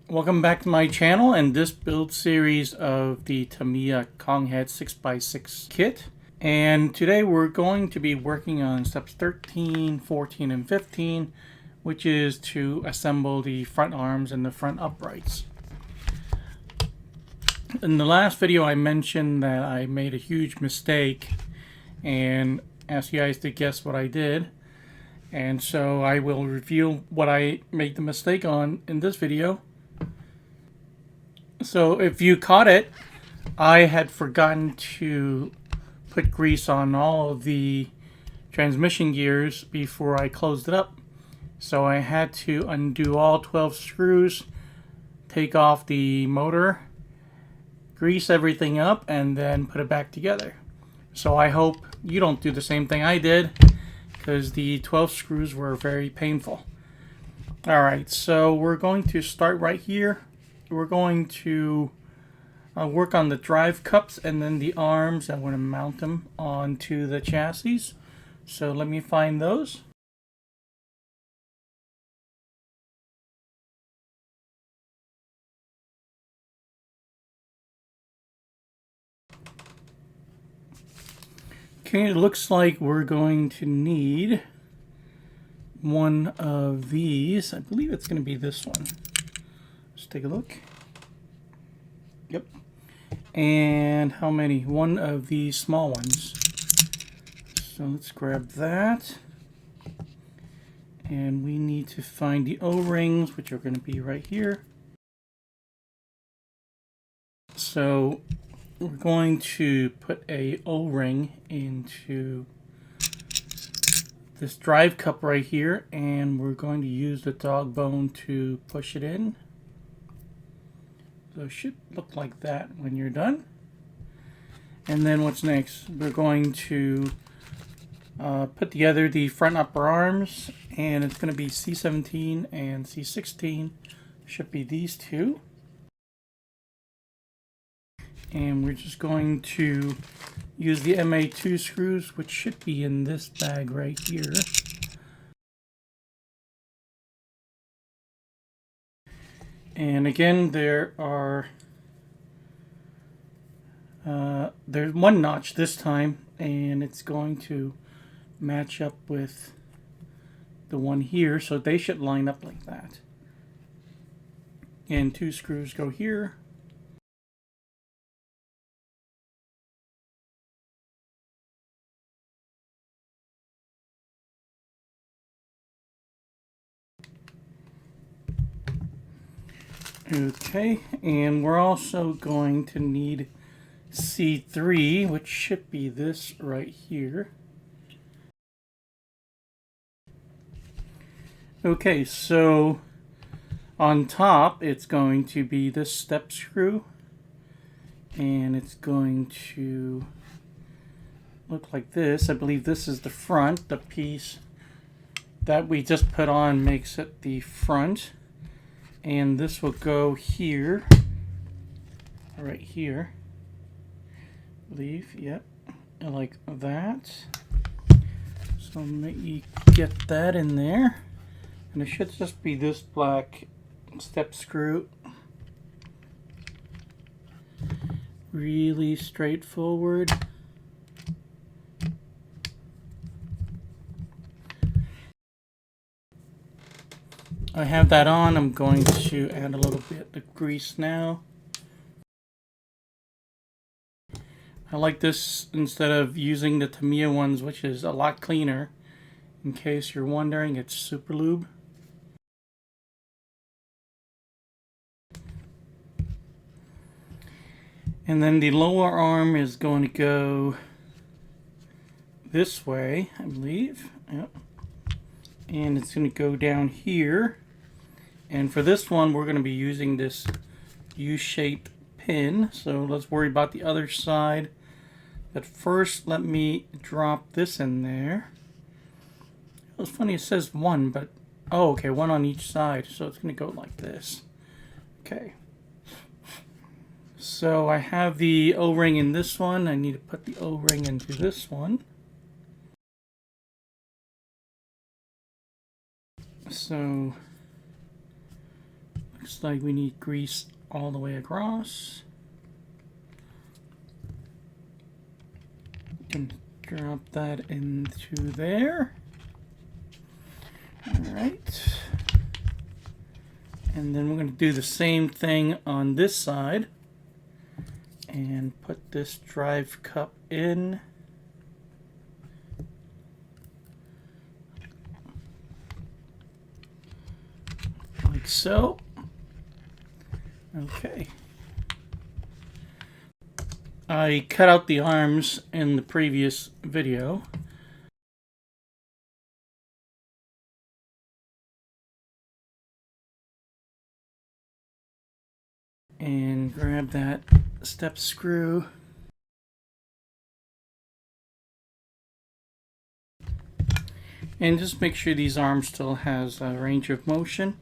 Welcome back to my channel and this build series of the Tamiya Konghead 6x6 kit. And today we're going to be working on steps 13, 14, and 15, which is to assemble the front arms and the front uprights. In the last video I mentioned that I made a huge mistake and asked you guys to guess what I did. And so I will reveal what I made the mistake on in this video. So if you caught it, I had forgotten to put grease on all of the transmission gears before I closed it up. So I had to undo all 12 screws, take off the motor, grease everything up, and then put it back together. So I hope you don't do the same thing I did, because the 12 screws were very painful. Alright, so we're going to start right here. We're going to work on the drive cups and then the arms. I'm going to mount them onto the chassis. So let me find those. Okay, it looks like we're going to need one of these. I believe it's going to be this one. Let's take a look. Yep. And how many? One of these small ones. So let's grab that. And we need to find the O-rings, which are going to be right here. So we're going to put a O-ring into this drive cup right here, and we're going to use the dog bone to push it in. So it should look like that when you're done. And then what's next? We're going to put together the front upper arms, and it's going to be C17 and C16. Should be these two. And we're just going to use the MA2 screws, which should be in this bag right here. And again, there's one notch this time, and it's going to match up with the one here, so they should line up like that. And two screws go here. Okay, and we're also going to need C3, which should be this right here. Okay, so on top it's going to be this step screw, and it's going to look like this. I believe this is the front. The piece that we just put on makes it the front. And this will go here, right here, I believe, yep, like that. So let me get that in there. And it should just be this black step screw. Really straightforward. I have that on. I'm going to add a little bit of grease now. I like this instead of using the Tamiya ones, which is a lot cleaner. In case you're wondering, it's super lube. And then the lower arm is going to go this way, I believe. Yep. And it's going to go down here. And for this one, we're going to be using this U-shaped pin. So let's worry about the other side. But first, let me drop this in there. It's funny, it says one, but oh, okay, one on each side. So it's going to go like this. Okay. So I have the O-ring in this one. I need to put the O-ring into this one. So Looks like we need grease all the way across. Can drop that into there. All right. And then we're going to do the same thing on this side and put this drive cup in. Like so. Okay. I cut out the arms in the previous video. And grab that step screw. And just make sure these arms still has a range of motion.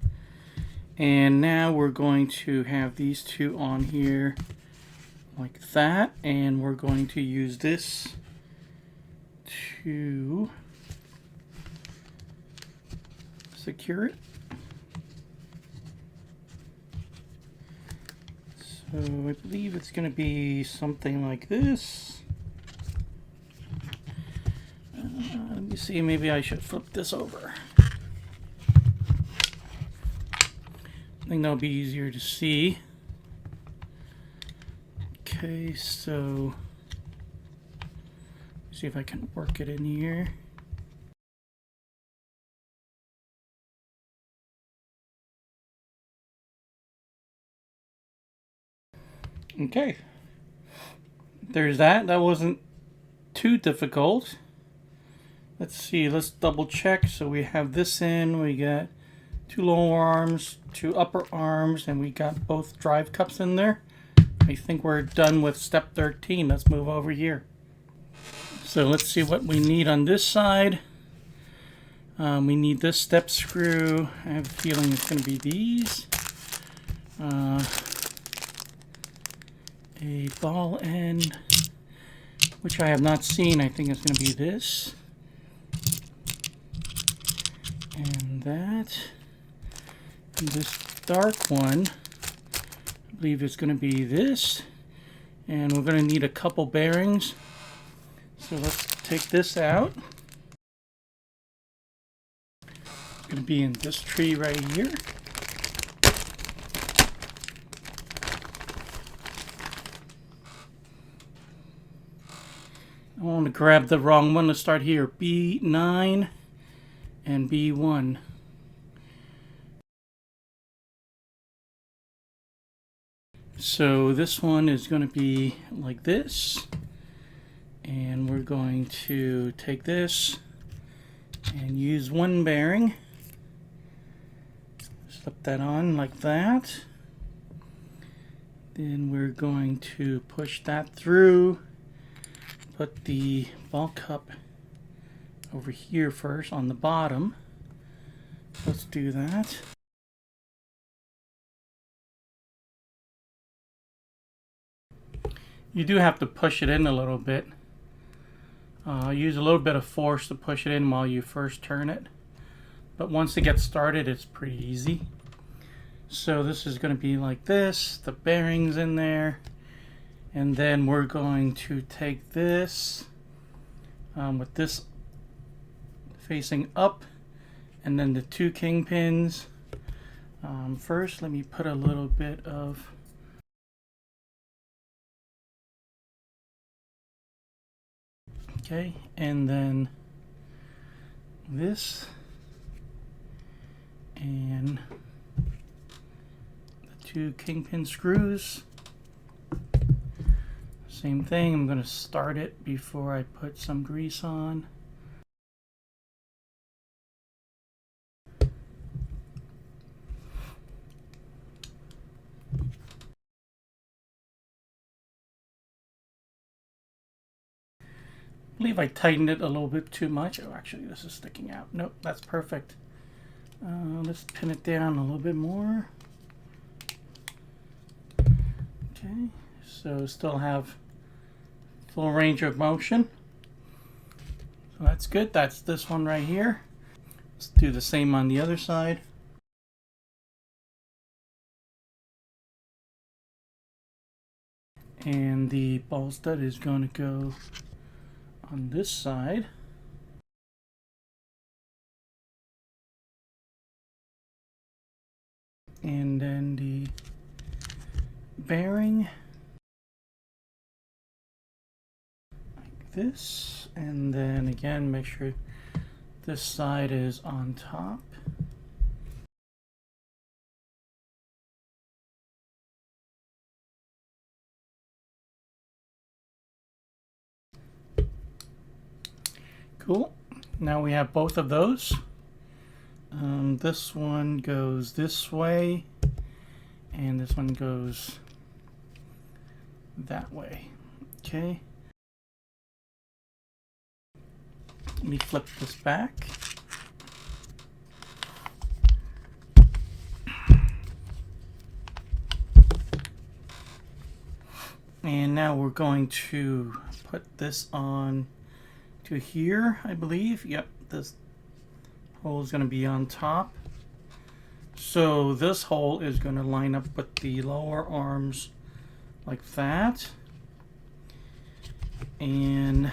And now we're going to have these two on here like that, and we're going to use this to secure it. So I believe it's going to be something like this. Let me see, maybe I should flip this over. I think that'll be easier to see. Okay, so see if I can work it in here. Okay, there's that. That wasn't too difficult. Let's see, let's double check. So we have this in, we got two lower arms, two upper arms, and we got both drive cups in there. I think we're done with step 13. Let's move over here. So let's see what we need on this side. We need this step screw. I have a feeling it's going to be these. A ball end, which I have not seen. I think it's going to be this. And that. And this dark one, I believe it's going to be this. And we're going to need a couple bearings. So let's take this out. It's going to be in this tree right here. I want to grab the wrong one. Let's start here. B9 and B1. So this one is going to be like this. And we're going to take this and use one bearing. Slip that on like that. Then we're going to push that through. Put the ball cup over here first on the bottom. Let's do that. You do have to push it in a little bit. Use a little bit of force to push it in while you first turn it. But once it gets started, it's pretty easy. So this is going to be like this. The bearings in there. And then we're going to take this with this facing up, and then the two kingpins. First, let me put a little bit of okay, and then this, and the two kingpin screws. Same thing, I'm going to start it before I put some grease on. I believe I tightened it a little bit too much. Oh, actually this is sticking out. Nope, that's perfect. Let's pin it down a little bit more. Okay, so still have full range of motion. So that's good. That's this one right here. Let's do the same on the other side. And the ball stud is going to go on this side. And then the bearing like this, and then again make sure this side is on top. Cool. Now we have both of those. This one goes this way, and this one goes that way. Okay. Let me flip this back. And now we're going to put this on to here, I believe. Yep, this hole is going to be on top. So this hole is going to line up with the lower arms like that. And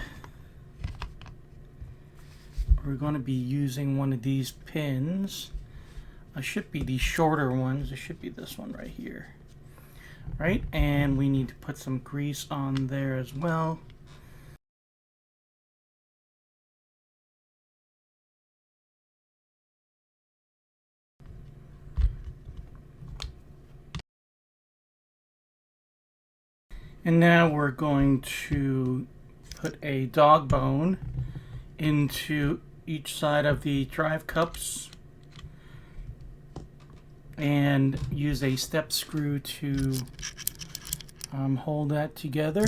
we're going to be using one of these pins. It should be the shorter ones. It should be this one right here. Right? And we need to put some grease on there as well. And now we're going to put a dog bone into each side of the drive cups and use a step screw to hold that together.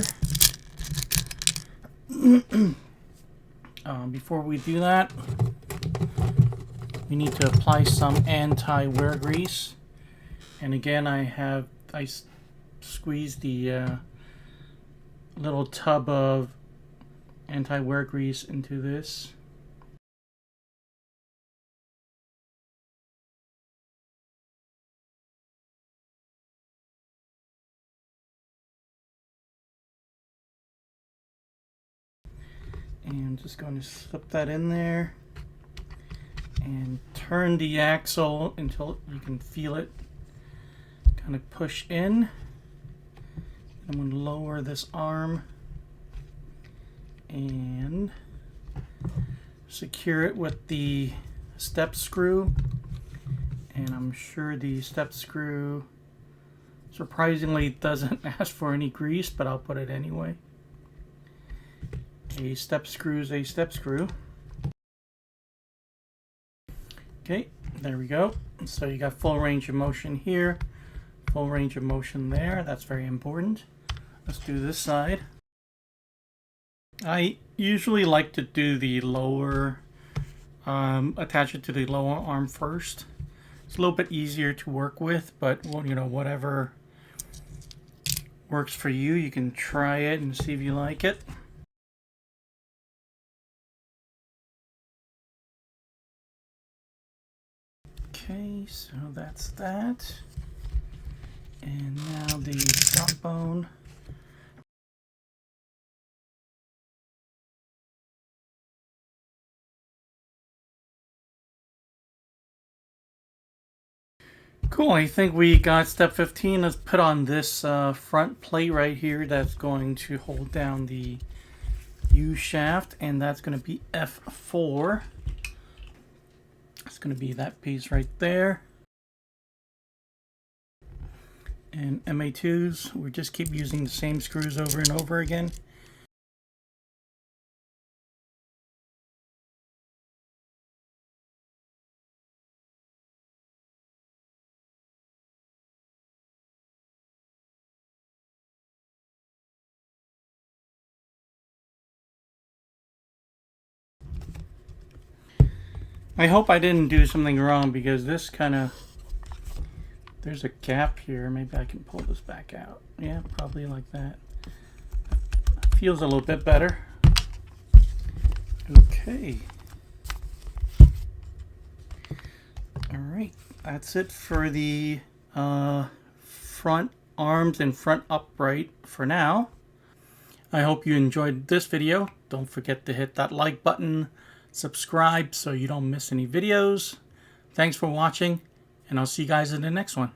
Before we do that, we need to apply some anti-wear grease. And again, I squeezed the little tub of anti-wear grease into this. And I'm just going to slip that in there and turn the axle until you can feel it kind of push in. I'm going to lower this arm and secure it with the step screw. And I'm sure the step screw surprisingly doesn't ask for any grease, but I'll put it anyway. A step screw is a step screw. Okay, there we go. So you got full range of motion here, full range of motion there. That's very important. Let's do this side. I usually like to do the lower, attach it to the lower arm first. It's a little bit easier to work with, but you know, whatever works for you, you can try it and see if you like it. Okay, so that's that. And now the dog bone. Cool, I think we got step 15. Let's put on this front plate right here that's going to hold down the U shaft, and that's going to be F4. It's going to be that piece right there. And MA2s, we just keep using the same screws over and over again. I hope I didn't do something wrong, because this kind of, there's a gap here. Maybe I can pull this back out. Yeah, probably like that. Feels a little bit better. Okay. All right, that's it for the front arms and front upright for now. I hope you enjoyed this video. Don't forget to hit that like button, subscribe so you don't miss any videos. Thanks for watching, and I'll see you guys in the next one.